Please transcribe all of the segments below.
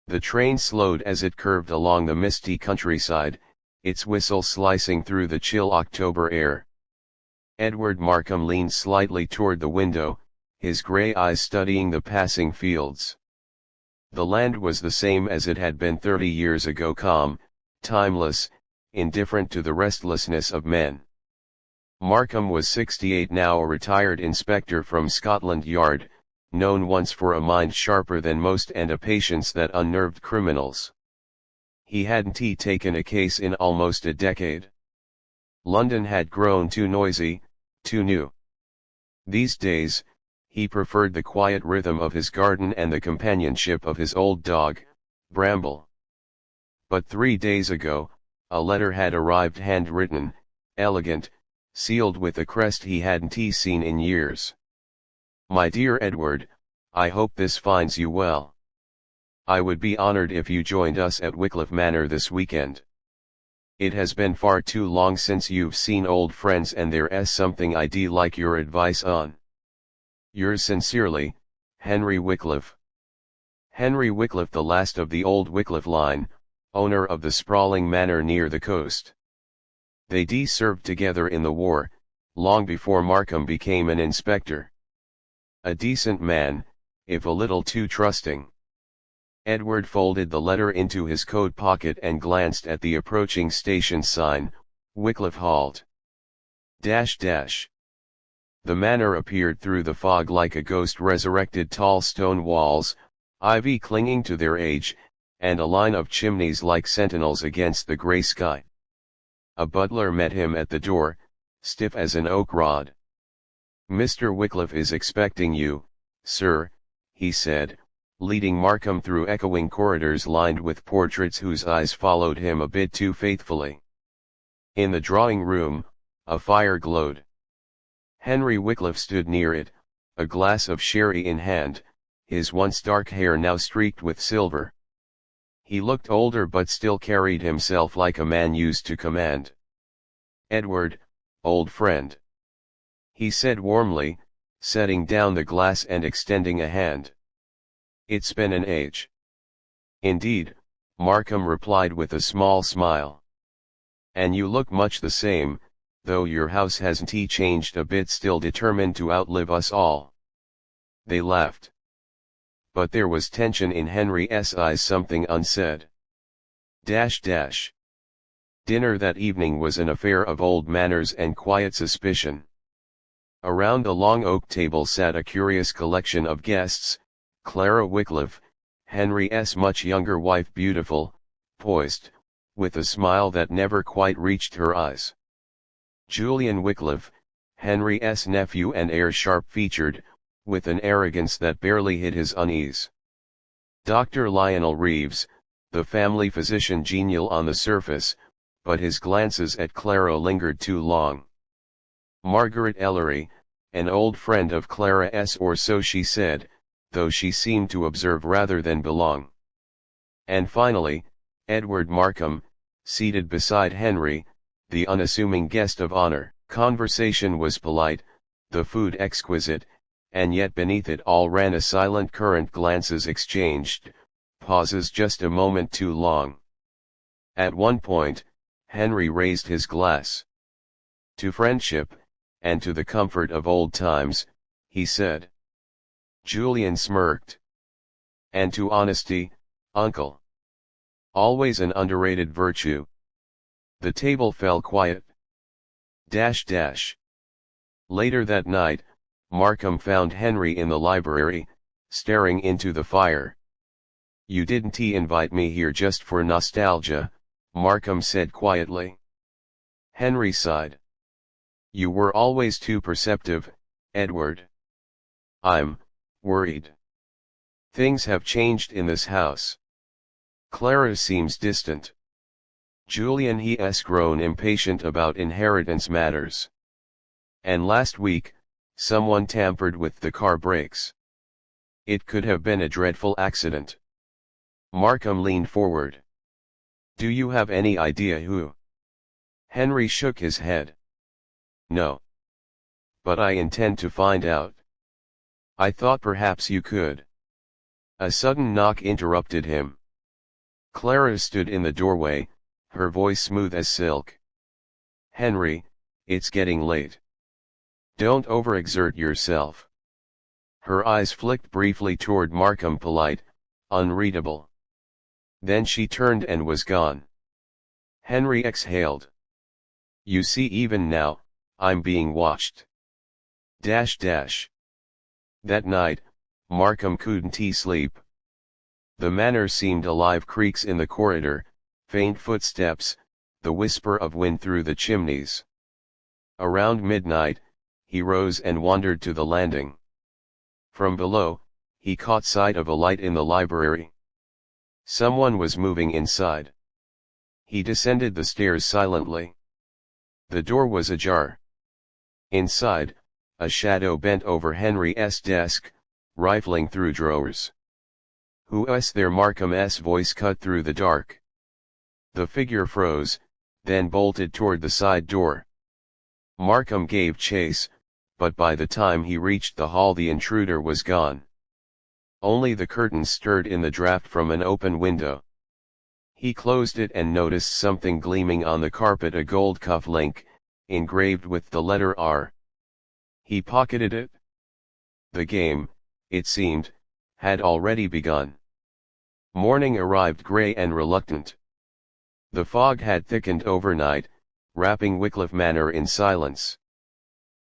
The train slowed as it curved along the misty countryside, its whistle slicing through the chill October air. Edward Markham leaned slightly toward the window, his grey eyes studying the passing fields. The land was the same as it had been 30 years ago, calm, timeless, indifferent to the restlessness of men. Markham was 68 now, a retired inspector from Scotland Yard, known once for a mind sharper than most and a patience that unnerved criminals. He hadn't taken a case in almost a decade. London had grown too noisy, too new. These days, he preferred the quiet rhythm of his garden and the companionship of his old dog, Bramble. But 3 days ago, a letter had arrived, handwritten, elegant, sealed with a crest he hadn't seen in years. My dear Edward, I hope this finds you well. I would be honored if you joined us at Wycliffe Manor this weekend. It has been far too long since you've seen old friends, and there's something I'd like your advice on. Yours sincerely, Henry Wycliffe. Henry Wycliffe, the last of the old Wycliffe line, owner of the sprawling manor near the coast. They served together in the war, long before Markham became an inspector. A decent man, if a little too trusting. Edward folded the letter into his coat pocket and glanced at the approaching station sign, Wycliffe Halt. The manor appeared through the fog like a ghost resurrected, tall stone walls, ivy clinging to their age, and a line of chimneys like sentinels against the grey sky. A butler met him at the door, stiff as an oak rod. Mr. Wycliffe is expecting you, sir, he said, leading Markham through echoing corridors lined with portraits whose eyes followed him a bit too faithfully. In the drawing room, a fire glowed. Henry Wycliffe stood near it, a glass of sherry in hand, his once dark hair now streaked with silver. He looked older but still carried himself like a man used to command. Edward, old friend, he said warmly, setting down the glass and extending a hand. It's been an age. Indeed, Markham replied with a small smile. And you look much the same, though your house hasn't changed a bit, still determined to outlive us all. They laughed. But there was tension in Henry's eyes, something unsaid. Dinner that evening was an affair of old manners and quiet suspicion. Around a long oak table sat a curious collection of guests: Clara Wycliffe, Henry's much younger wife, beautiful, poised, with a smile that never quite reached her eyes. Julian Wycliffe, Henry's nephew and heir, sharp-featured, with an arrogance that barely hid his unease. Dr. Lionel Reeves, the family physician, genial on the surface, but his glances at Clara lingered too long. Margaret Ellery, an old friend of Clara's, or so she said, though she seemed to observe rather than belong. And finally, Edward Markham, seated beside Henry, the unassuming guest of honor. Conversation was polite, the food exquisite, and yet beneath it all ran a silent current, glances exchanged, pauses just a moment too long. At one point, Henry raised his glass. To friendship, and to the comfort of old times, he said. Julian smirked. And to honesty, uncle. Always an underrated virtue. The table fell quiet. Later that night, Markham found Henry in the library, staring into the fire. You didn't invite me here just for nostalgia, Markham said quietly. Henry sighed. You were always too perceptive, Edward. I'm worried. Things have changed in this house. Clara seems distant. Julian has grown impatient about inheritance matters. And last week, someone tampered with the car brakes. It could have been a dreadful accident. Markham leaned forward. Do you have any idea who? Henry shook his head. No. But I intend to find out. I thought perhaps you could. A sudden knock interrupted him. Clara stood in the doorway, her voice smooth as silk. "Henry, it's getting late. Don't overexert yourself." Her eyes flicked briefly toward Markham, polite, unreadable. Then she turned and was gone. Henry exhaled. "You see, even now, I'm being watched." That night, Markham couldn't sleep. The manor seemed alive. Creaks in the corridor, faint footsteps, the whisper of wind through the chimneys. Around midnight, he rose and wandered to the landing. From below, he caught sight of a light in the library. Someone was moving inside. He descended the stairs silently. The door was ajar. Inside, a shadow bent over Henry's desk, rifling through drawers. "Who's there?" Markham's voice cut through the dark. The figure froze, then bolted toward the side door. Markham gave chase, but by the time he reached the hall the intruder was gone. Only the curtains stirred in the draft from an open window. He closed it and noticed something gleaming on the carpet, a gold cuff link, engraved with the letter R. He pocketed it. The game, it seemed, had already begun. Morning arrived gray and reluctant. The fog had thickened overnight, wrapping Wycliffe Manor in silence.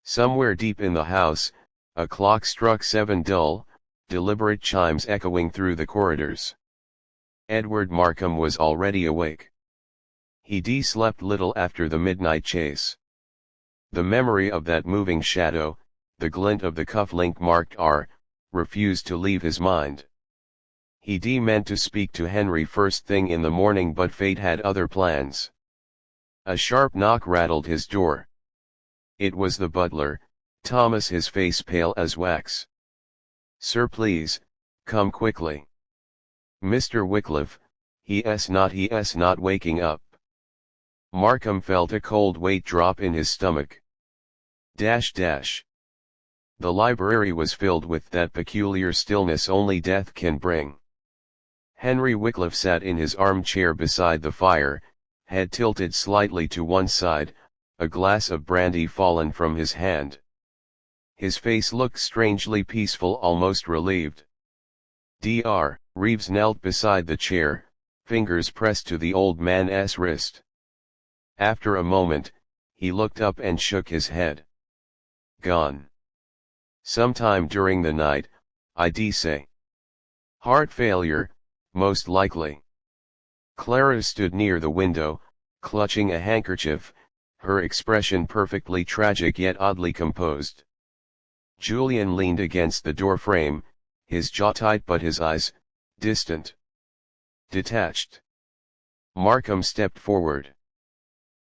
Somewhere deep in the house, a clock struck 7, dull, deliberate chimes echoing through the corridors. Edward Markham was already awake. He slept little after the midnight chase. The memory of that moving shadow, the glint of the cuff-link marked R, refused to leave his mind. He meant to speak to Henry first thing in the morning, but fate had other plans. A sharp knock rattled his door. It was the butler, Thomas, his face pale as wax. "Sir, please, come quickly. Mr. Wycliffe, he's not waking up." Markham felt a cold weight drop in his stomach. The library was filled with that peculiar stillness only death can bring. Henry Wycliffe sat in his armchair beside the fire, head tilted slightly to one side, a glass of brandy fallen from his hand. His face looked strangely peaceful, almost relieved. Dr. Reeves knelt beside the chair, fingers pressed to the old man's wrist. After a moment, he looked up and shook his head. "Gone. Sometime during the night, I'd say. Heart failure, most likely." Clara stood near the window, clutching a handkerchief, her expression perfectly tragic yet oddly composed. Julian leaned against the doorframe, his jaw tight but his eyes, distant. Detached. Markham stepped forward.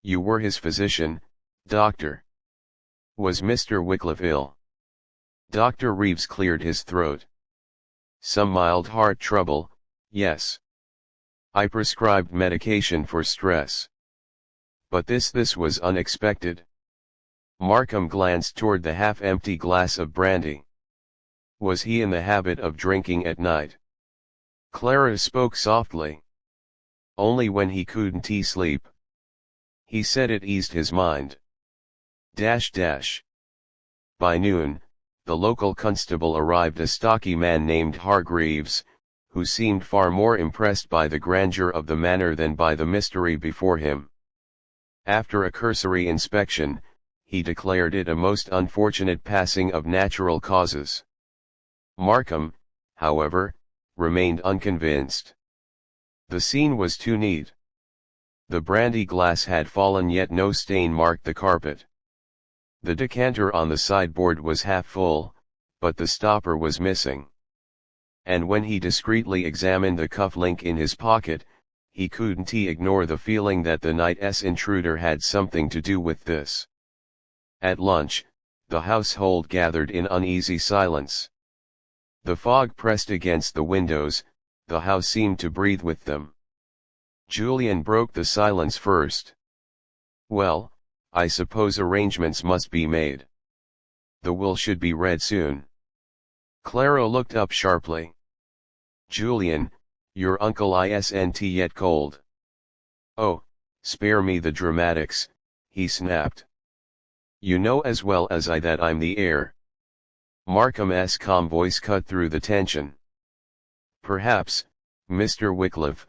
"You were his physician, doctor. Was Mr. Wycliffe ill?" Dr. Reeves cleared his throat. "Some mild heart trouble, yes. I prescribed medication for stress. But this was unexpected." Markham glanced toward the half-empty glass of brandy. "Was he in the habit of drinking at night?" Clara spoke softly. "Only when he couldn't sleep." He said it eased his mind. By noon, the local constable arrived, a stocky man named Hargreaves, who seemed far more impressed by the grandeur of the manor than by the mystery before him. After a cursory inspection, he declared it a most unfortunate passing of natural causes. Markham, however, remained unconvinced. The scene was too neat. The brandy glass had fallen, yet no stain marked the carpet. The decanter on the sideboard was half full, but the stopper was missing. And when he discreetly examined the cuff-link in his pocket, he couldn't ignore the feeling that the night's intruder had something to do with this. At lunch, the household gathered in uneasy silence. The fog pressed against the windows, the house seemed to breathe with them. Julian broke the silence first. "Well, I suppose arrangements must be made. The will should be read soon." Clara looked up sharply. "Julian, Your uncle isn't yet cold. Oh, spare me the dramatics, he snapped. You know as well as I that I'm the heir. Markham's calm voice cut through the tension. Perhaps, Mr. Wycliffe,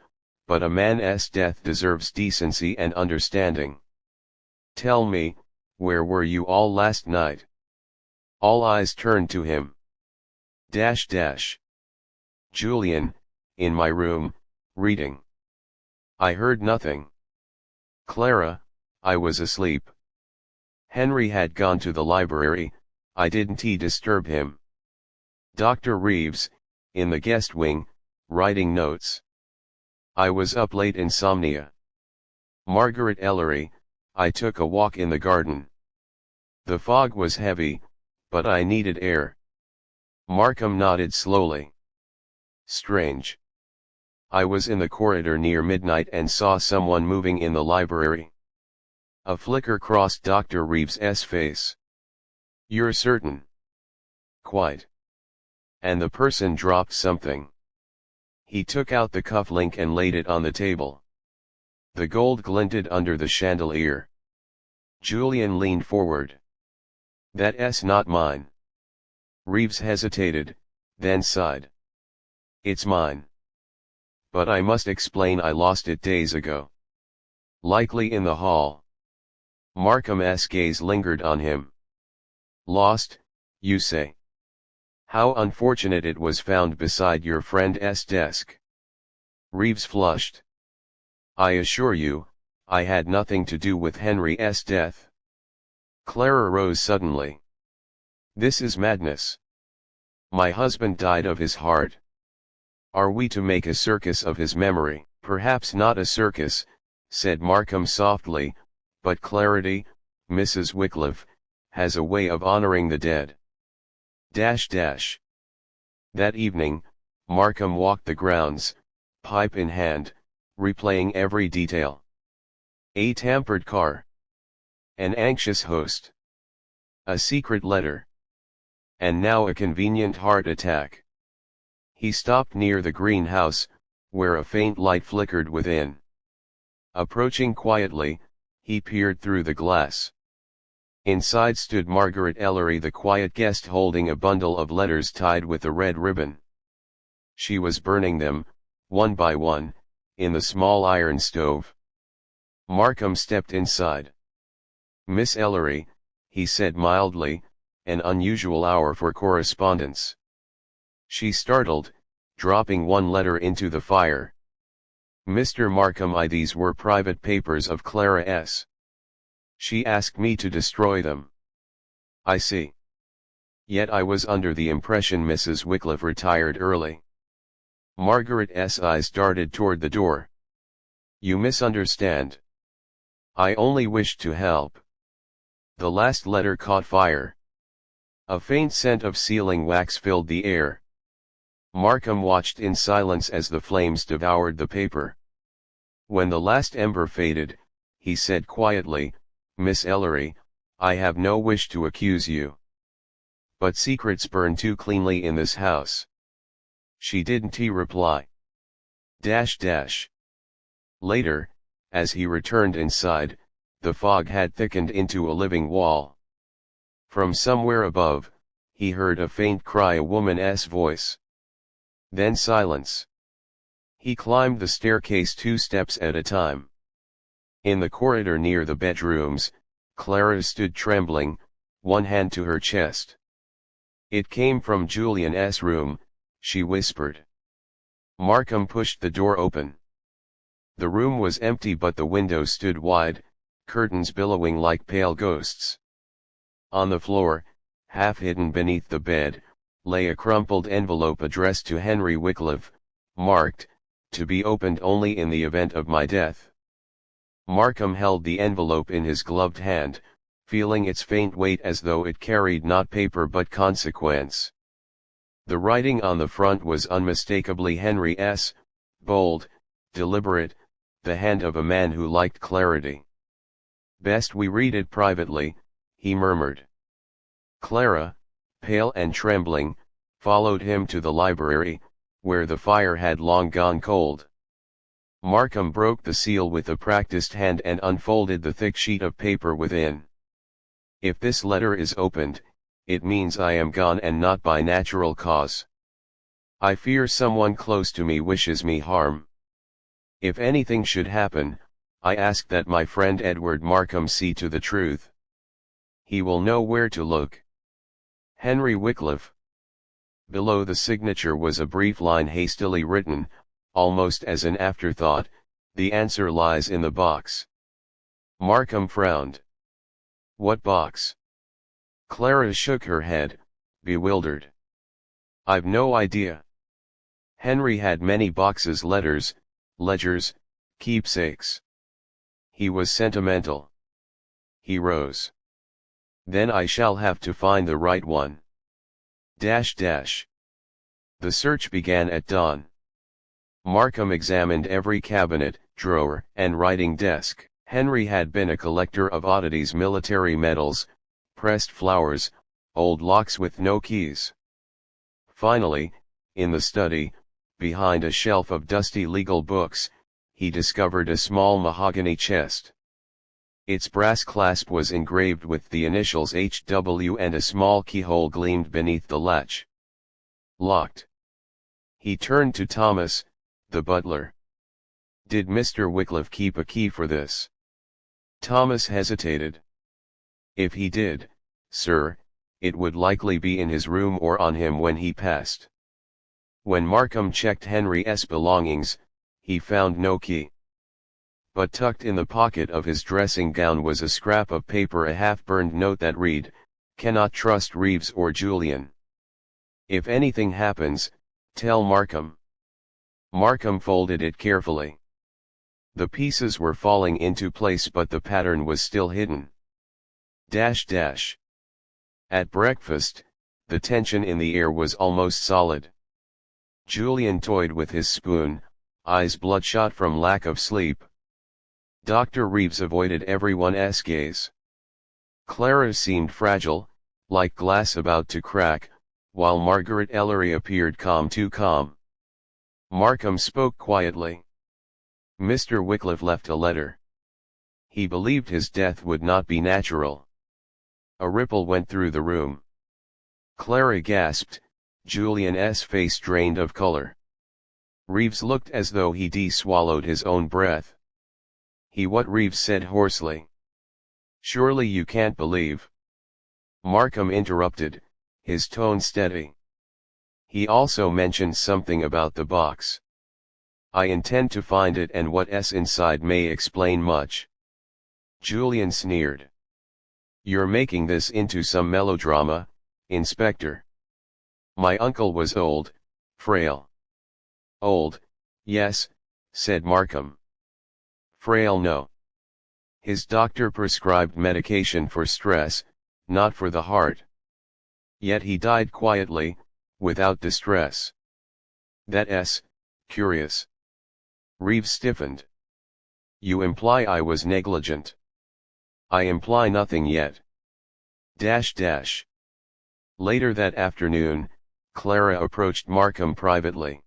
but a man's death deserves decency and understanding. Tell me, where were you all last night? All eyes turned to him. Julian, in my room, reading. I heard nothing. Clara, I was asleep. Henry had gone to the library, I didn't disturb him. Dr. Reeves, in the guest wing, writing notes. I was up late insomnia. Margaret Ellery, I took a walk in the garden. The fog was heavy, but I needed air. Markham nodded slowly. Strange. I was in the corridor near midnight and saw someone moving in the library. A flicker crossed Dr. Reeves's face. You're certain? Quite. And the person dropped something. He took out the cufflink and laid it on the table. The gold glinted under the chandelier. Julian leaned forward. That's not mine. Reeves hesitated, then sighed. It's mine. But I must explain, I lost it days ago. Likely in the hall. Markham's gaze lingered on him. Lost, you say? How unfortunate it was found beside your friend's desk. Reeves flushed. I assure you, I had nothing to do with Henry's death. Clara rose suddenly. This is madness. My husband died of his heart. Are we to make a circus of his memory? Perhaps not a circus, said Markham softly, but clarity, Mrs. Wycliffe, has a way of honoring the dead. That evening, Markham walked the grounds, pipe in hand, replaying every detail. A tampered car. An anxious host. A secret letter. And now a convenient heart attack. He stopped near the greenhouse, where a faint light flickered within. Approaching quietly, he peered through the glass. Inside stood Margaret Ellery, the quiet guest, holding a bundle of letters tied with a red ribbon. She was burning them, one by one, in the small iron stove. Markham stepped inside. Miss Ellery, he said mildly, an unusual hour for correspondence. She startled, dropping one letter into the fire. Mr. Markham, these were private papers of Clara's. She asked me to destroy them. I see. Yet I was under the impression Mrs. Wycliffe retired early. Margaret's eyes darted toward the door. You misunderstand. I only wished to help. The last letter caught fire. A faint scent of sealing wax filled the air. Markham watched in silence as the flames devoured the paper. When the last ember faded, he said quietly, Miss Ellery, I have no wish to accuse you. But secrets burn too cleanly in this house. She didn't reply. Later, as he returned inside, the fog had thickened into a living wall. From somewhere above, he heard a faint cry, a woman's voice. Then silence. He climbed the staircase 2 steps at a time. In the corridor near the bedrooms, Clara stood trembling, one hand to her chest. It came from Julian's room, she whispered. Markham pushed the door open. The room was empty, but the window stood wide, curtains billowing like pale ghosts. On the floor, half hidden beneath the bed, lay a crumpled envelope addressed to Henry Wycliffe, marked, to be opened only in the event of my death. Markham held the envelope in his gloved hand, feeling its faint weight as though it carried not paper but consequence. The writing on the front was unmistakably Henry's, bold, deliberate, the hand of a man who liked clarity. Best we read it privately, he murmured. Clara, pale and trembling, followed him to the library, where the fire had long gone cold. Markham broke the seal with a practiced hand and unfolded the thick sheet of paper within. If this letter is opened, it means I am gone and not by natural cause. I fear someone close to me wishes me harm. If anything should happen, I ask that my friend Edward Markham see to the truth. He will know where to look. Henry Wycliffe. Below the signature was a brief line hastily written, almost as an afterthought, the answer lies in the box. Markham frowned. What box? Clara shook her head, bewildered. I've no idea. Henry had many boxes, letters, ledgers, keepsakes. He was sentimental. He rose. Then I shall have to find the right one. The search began at dawn. Markham examined every cabinet, drawer, and writing desk. Henry had been a collector of oddities, military medals, pressed flowers, old locks with no keys. Finally, in the study, behind a shelf of dusty legal books, he discovered a small mahogany chest. Its brass clasp was engraved with the initials H.W. and a small keyhole gleamed beneath the latch. Locked. He turned to Thomas, the butler. Did Mr. Wycliffe keep a key for this? Thomas hesitated. If he did, sir, it would likely be in his room or on him when he passed. When Markham checked Henry's belongings, he found no key. But tucked in the pocket of his dressing gown was a scrap of paper, a half-burned note that read, "Cannot trust Reeves or Julian. If anything happens, tell Markham." Markham folded it carefully. The pieces were falling into place, but the pattern was still hidden. At breakfast, the tension in the air was almost solid. Julian toyed with his spoon, eyes bloodshot from lack of sleep. Dr. Reeves avoided everyone's gaze. Clara seemed fragile, like glass about to crack, while Margaret Ellery appeared calm, too calm. Markham spoke quietly. Mr. Wycliffe left a letter. He believed his death would not be natural. A ripple went through the room. Clara gasped, Julian's face drained of color. Reeves looked as though he'd swallowed his own breath. What? Reeves said hoarsely. Surely you can't believe. Markham interrupted, his tone steady. He also mentioned something about the box. I intend to find it, and what's inside may explain much. Julian sneered. You're making this into some melodrama, Inspector. My uncle was old, frail. Old, yes, said Markham. Frail, no. His doctor prescribed medication for stress, not for the heart. Yet he died quietly, without distress. That's curious. Reeves stiffened. You imply I was negligent. I imply nothing yet. Later that afternoon, Clara approached Markham privately.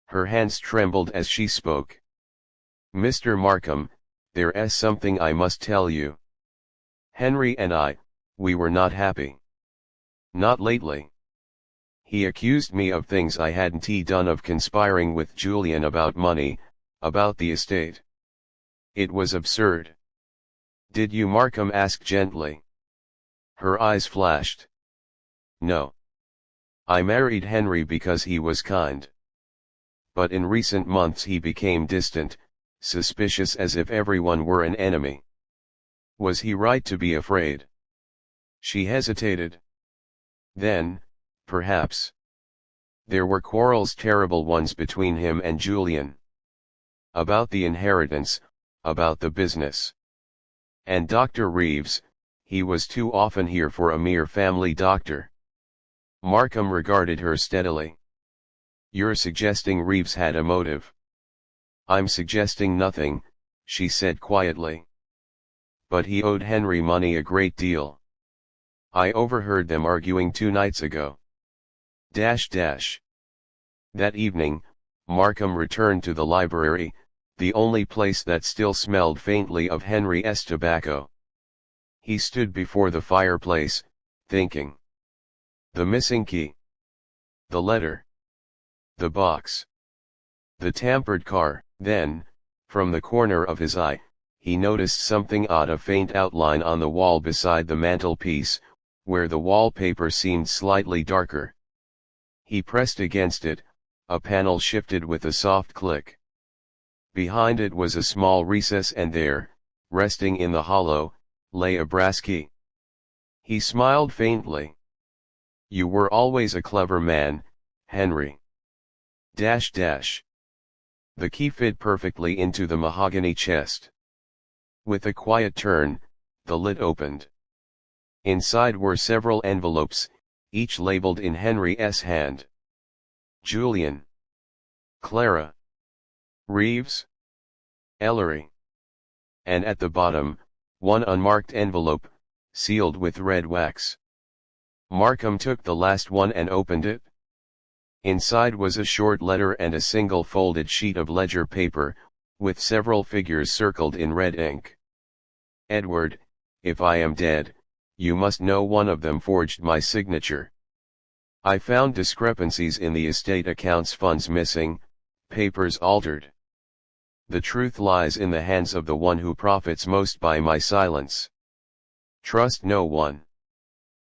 Her hands trembled as she spoke. Mr. Markham, there's something I must tell you. Henry and I, we were not happy. Not lately. He accused me of things I hadn't done, of conspiring with Julian about money, about the estate. It was absurd. Did you? Markham asked gently. Her eyes flashed. No. I married Henry because he was kind. But in recent months he became distant, suspicious, as if everyone were an enemy. Was he right to be afraid? She hesitated. Then, perhaps. There were quarrels, terrible ones, between him and Julian. About the inheritance, about the business. And Dr. Reeves, he was too often here for a mere family doctor. Markham regarded her steadily. You're suggesting Reeves had a motive? I'm suggesting nothing, she said quietly. But he owed Henry money, a great deal. I overheard them arguing 2 nights ago. That evening, Markham returned to the library, the only place that still smelled faintly of Henry's tobacco. He stood before the fireplace, thinking. The missing key. The letter. The box. The tampered car. Then, from the corner of his eye, he noticed something odd, a faint outline on the wall beside the mantelpiece, where the wallpaper seemed slightly darker. He pressed against it, a panel shifted with a soft click. Behind it was a small recess, and there, resting in the hollow, lay a brass key. He smiled faintly. You were always a clever man, Henry. The key fit perfectly into the mahogany chest. With a quiet turn, the lid opened. Inside were several envelopes, each labeled in Henry's hand. Julian. Clara. Reeves. Ellery. And at the bottom, one unmarked envelope, sealed with red wax. Markham took the last one and opened it. Inside was a short letter and a single folded sheet of ledger paper, with several figures circled in red ink. Edward, if I am dead, you must know one of them forged my signature. I found discrepancies in the estate accounts, funds missing, papers altered. The truth lies in the hands of the one who profits most by my silence. Trust no one.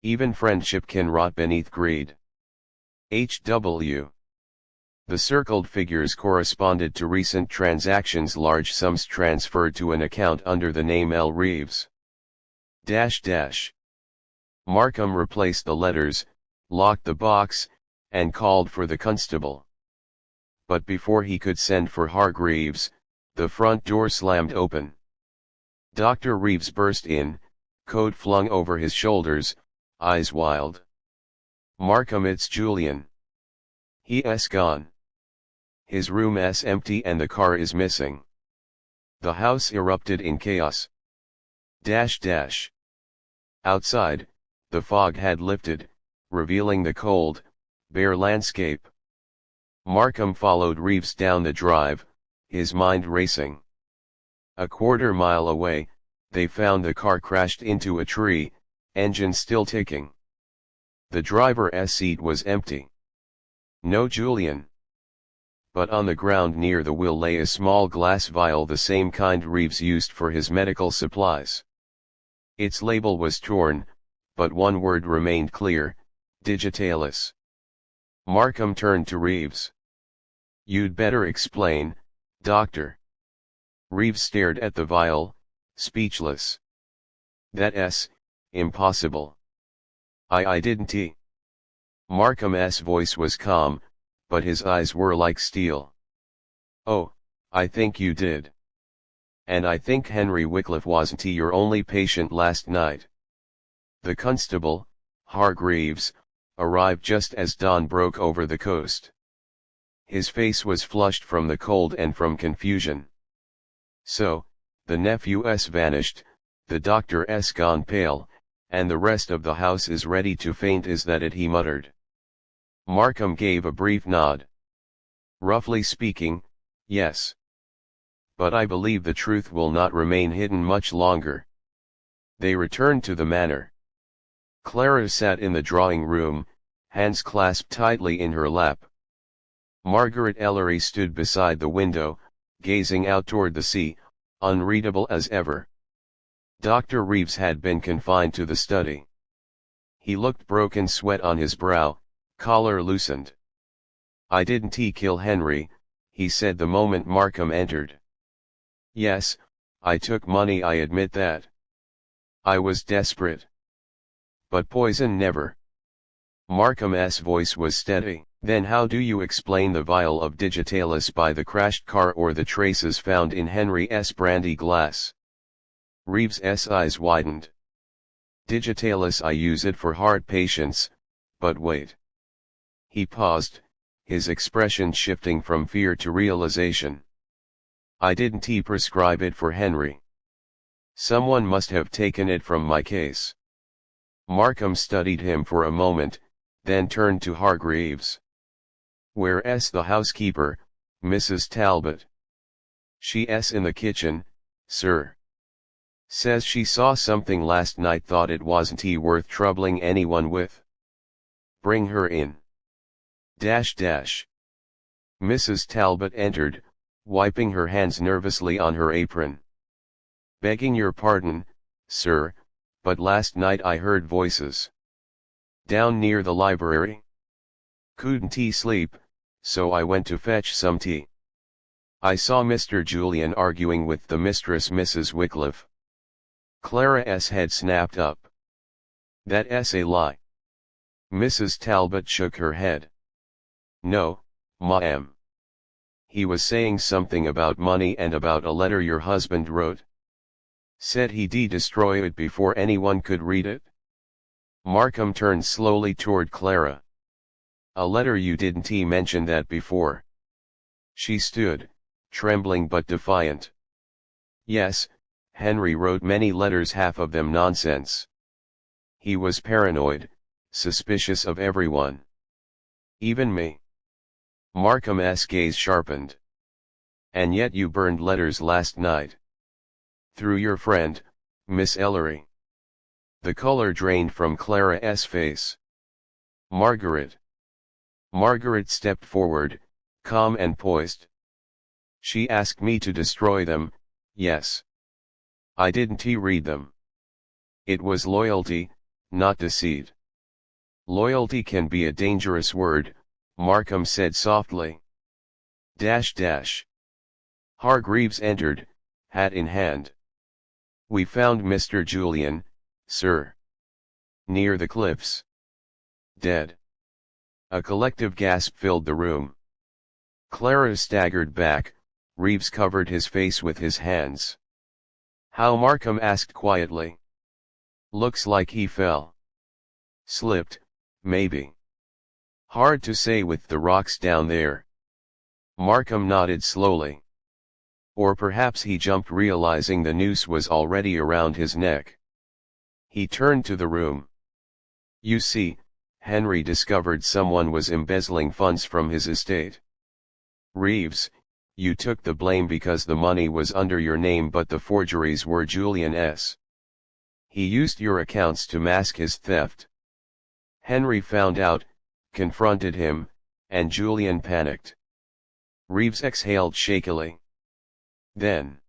Even friendship can rot beneath greed. H.W. The circled figures corresponded to recent transactions, large sums transferred to an account under the name L. Reeves. Markham replaced the letters, locked the box, and called for the constable. But before he could send for Hargreaves, the front door slammed open. Dr. Reeves burst in, coat flung over his shoulders, eyes wild. Markham, it's Julian. He's gone. His room's empty and the car is missing. The house erupted in chaos. Outside, the fog had lifted, revealing the cold, bare landscape. Markham followed Reeves down the drive, his mind racing. A quarter-mile away, they found the car crashed into a tree, engine still ticking. The driver's seat was empty. No Julian. But on the ground near the wheel lay a small glass vial, the same kind Reeves used for his medical supplies. Its label was torn, but one word remained clear: digitalis. Markham turned to Reeves. You'd better explain, doctor. Reeves stared at the vial, speechless. That's impossible. I didn't. Markham's voice was calm, but his eyes were like steel. Oh, I think you did. And I think Henry Wycliffe wasn't your only patient last night. The constable, Hargreaves, arrived just as dawn broke over the coast. His face was flushed from the cold and from confusion. So, the nephew's vanished, the doctor's gone pale, and the rest of the house is ready to faint, is that it? He muttered. Markham gave a brief nod. Roughly speaking, yes. But I believe the truth will not remain hidden much longer. They returned to the manor. Clara sat in the drawing room, hands clasped tightly in her lap. Margaret Ellery stood beside the window, gazing out toward the sea, unreadable as ever. Dr. Reeves had been confined to the study. He looked broken, sweat on his brow, collar loosened. I didn't kill Henry, he said the moment Markham entered. Yes, I took money, I admit that. I was desperate. But poison never. Markham's voice was steady. Then how do you explain the vial of digitalis by the crashed car, or the traces found in Henry's brandy glass? Reeves's eyes widened. Digitalis, I use it for heart patients, but wait. He paused, his expression shifting from fear to realization. I didn't prescribe it for Henry. Someone must have taken it from my case. Markham studied him for a moment, then turned to Hargreaves. Where's the housekeeper, Mrs. Talbot? She's in the kitchen, sir. Says she saw something last night, thought it wasn't worth troubling anyone with. Bring her in. Mrs. Talbot entered, wiping her hands nervously on her apron. Begging your pardon, sir, but last night I heard voices. Down near the library? Couldn't sleep, so I went to fetch some tea. I saw Mr. Julian arguing with the mistress, Mrs. Wycliffe. Clara's head snapped up. That's a lie. Mrs. Talbot shook her head. No, ma'am. He was saying something about money and about a letter your husband wrote. Said he'd destroy it before anyone could read it. Markham turned slowly toward Clara. A letter? You didn't mention that before. She stood, trembling but defiant. Yes, Henry wrote many letters, half of them nonsense. He was paranoid, suspicious of everyone. Even me. Markham's gaze sharpened. And yet you burned letters last night. Through your friend, Miss Ellery. The color drained from Clara's face. Margaret. Margaret stepped forward, calm and poised. She asked me to destroy them, yes. I didn't read them. It was loyalty, not deceit. Loyalty can be a dangerous word, Markham said softly. Hargreaves entered, hat in hand. We found Mr. Julian, sir. Near the cliffs. Dead. A collective gasp filled the room. Clara staggered back, Reeves covered his face with his hands. How? Markham asked quietly. Looks like he fell. Slipped, maybe. Hard to say with the rocks down there. Markham nodded slowly. Or perhaps he jumped, realizing the noose was already around his neck. He turned to the room. You see, Henry discovered someone was embezzling funds from his estate. Reeves, you took the blame because the money was under your name, but the forgeries were Julian's. He used your accounts to mask his theft. Henry found out, confronted him, and Julian panicked. Reeves exhaled shakily. Then.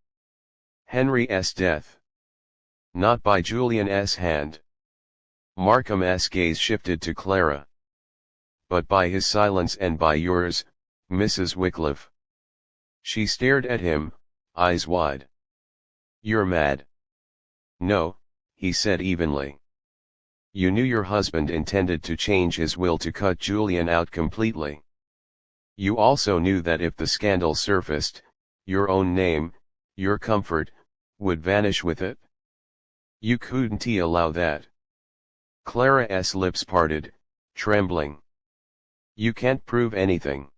Henry's death. Not by Julian's hand. Markham's gaze shifted to Clara. But by his silence and by yours, Mrs. Wycliffe. She stared at him, eyes wide. You're mad. No, he said evenly. You knew your husband intended to change his will to cut Julian out completely. You also knew that if the scandal surfaced, your own name, your comfort, would vanish with it. You couldn't allow that. Clara's lips parted, trembling. You can't prove anything.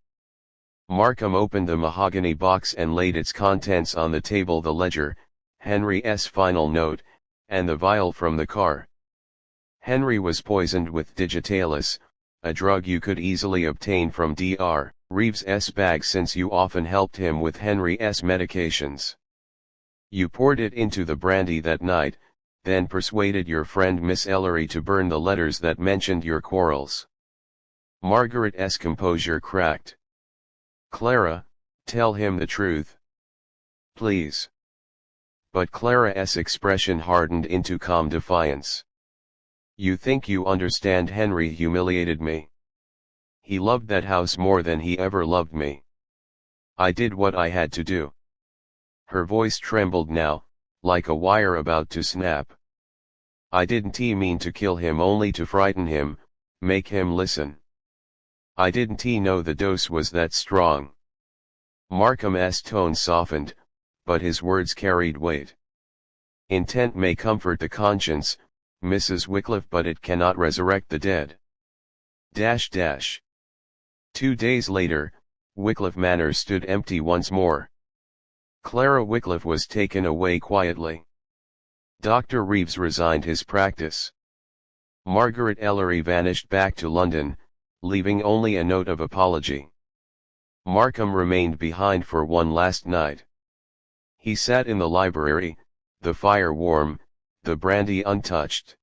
Markham opened the mahogany box and laid its contents on the table: the ledger, Henry's final note, and the vial from the car. Henry was poisoned with digitalis, a drug you could easily obtain from Dr. Reeves's bag, since you often helped him with Henry's medications. You poured it into the brandy that night, then persuaded your friend Miss Ellery to burn the letters that mentioned your quarrels. Margaret's composure cracked. Clara, tell him the truth. Please. But Clara's expression hardened into calm defiance. You think you understand? Henry humiliated me. He loved that house more than he ever loved me. I did what I had to do. Her voice trembled now, like a wire about to snap. I didn't mean to kill him, only to frighten him, make him listen. I didn't know the dose was that strong. Markham's tone softened, but his words carried weight. Intent may comfort the conscience, Mrs. Wycliffe, but it cannot resurrect the dead. 2 days later, Wycliffe Manor stood empty once more. Clara Wycliffe was taken away quietly. Dr. Reeves resigned his practice. Margaret Ellery vanished back to London, leaving only a note of apology. Markham remained behind for one last night. He sat in the library, the fire warm, the brandy untouched.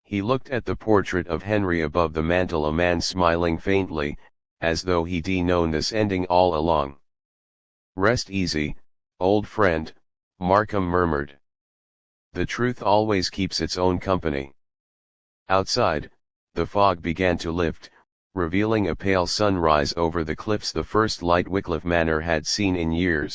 He looked at the portrait of Henry above the mantel, a man smiling faintly, as though he'd known this ending all along. "Rest easy, old friend," Markham murmured. "The truth always keeps its own company." Outside, the fog began to lift, revealing a pale sunrise over the cliffs, the first light Wycliffe Manor had seen in years.